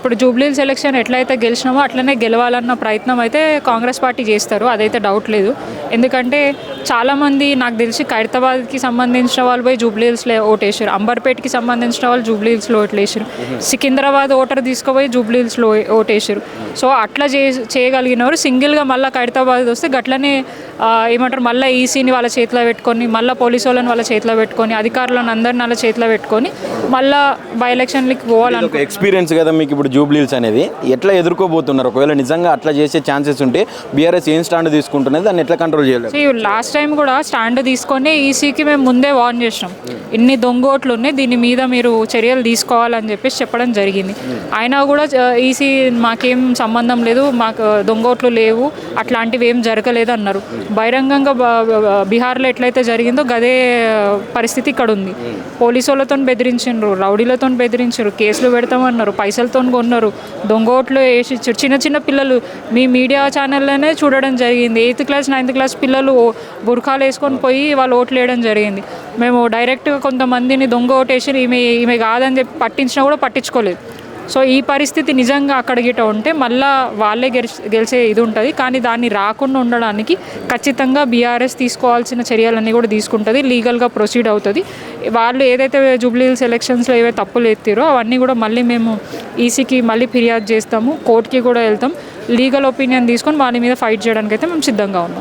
ఇప్పుడు జూబ్లీహిల్స్ ఎలక్షన్ ఎట్లయితే గెలిచినామో అట్లనే గెలవాలన్న ప్రయత్నం అయితే కాంగ్రెస్ పార్టీ చేస్తారు, అదైతే డౌట్ లేదు. ఎందుకంటే చాలామంది నాకు తెలిసి ఖైరతాబాద్కి సంబంధించిన వాళ్ళు పోయి జూబ్లీహిల్స్లో ఓటేసారు, అంబర్పేట్కి సంబంధించిన వాళ్ళు జూబ్లీహిల్స్లో ఓట్లేసారు, సికింద్రాబాద్ ఓటర్ తీసుకుపోయి జూబ్లీహిల్స్లో ఓటేసారు. సో అట్లా చేయగలిగినవారు సింగిల్గా మళ్ళీ ఖైరతాబాద్ వస్తే గట్లనే ఏమంటారు మళ్ళీ ఈసీని వాళ్ళ చేతిలో పెట్టుకొని, మళ్ళీ పోలీసు వాళ్ళని వాళ్ళ చేతిలో పెట్టుకొని, అధికారులను అందరిని వాళ్ళ చేతిలో పెట్టుకొని మళ్ళీ బై ఎలక్షన్లకి పోవాలని ఎక్స్పీరియన్స్ కదా మీకు ఇప్పుడు జూబ్లీహిల్స్ అనేది ఎట్లా ఎదుర్కోబోతున్నారు? ఒకవేళ నిజంగా అట్లా చేసే ఛాన్సెస్ ఉంటే బీఆర్ఎస్ ఏం స్టాండ్ తీసుకుంటున్నది, దాన్ని ఎట్లా కంట్రోల్ చేయాలి? లాస్ట్ టైం కూడా స్టాండ్ తీసుకొని ఈసీకి మేము ముందే వార్న్ చేసినాం, ఇన్ని దొంగోట్లు ఉన్నాయి, దీని మీద మీరు చర్యలు తీసుకోవాలని చెప్పేసి చెప్పడం జరిగింది. అయినా కూడా ఈసీ మాకేం సంబంధం లేదు, మాకు దొంగోట్లు లేవు, అట్లాంటివి ఏం జరగలేదు అన్నారు. బహిరంగంగా బీహార్లో ఎట్లయితే జరిగిందో గదే పరిస్థితి ఇక్కడ ఉంది. పోలీసు వాళ్ళతో బెదిరించారు, రౌడీలతో బెదిరించారు, కేసులు పెడతామన్నారు, పైసలతో కొన్నారు, దొంగోట్లు వేసి చిన్న చిన్న పిల్లలు మీ మీడియా ఛానల్లోనే చూడడం జరిగింది. 8th క్లాస్ 9th క్లాస్ పిల్లలు బుర్ఖాలు వేసుకొని పోయి వాళ్ళు ఓట్లు వేయడం జరిగింది. మేము డైరెక్ట్గా కొంతమందిని దొంగ ఓటేసి ఈమె కాదని చెప్పి పట్టించినా కూడా పట్టించుకోలేదు. సో ఈ పరిస్థితి నిజంగా అక్కడ గిట్ట ఉంటే మళ్ళీ వాళ్ళే గెలిచే ఇది ఉంటుంది. కానీ దాన్ని రాకుండా ఉండడానికి ఖచ్చితంగా బీఆర్ఎస్ తీసుకోవాల్సిన చర్యలన్నీ కూడా తీసుకుంటుంది, లీగల్గా ప్రొసీడ్ అవుతుంది. వాళ్ళు ఏదైతే జూబ్లీహిల్స్ ఎలక్షన్స్లో ఏవైతే తప్పులు ఎత్తారో అవన్నీ కూడా మళ్ళీ మేము ఈసీకి మళ్ళీ ఫిర్యాదు చేస్తాము, కోర్టుకి కూడా వెళ్తాం, లీగల్ ఒపీనియన్ తీసుకొని వాళ్ళ మీద ఫైట్ చేయడానికి అయితే మేము సిద్ధంగా ఉన్నాం.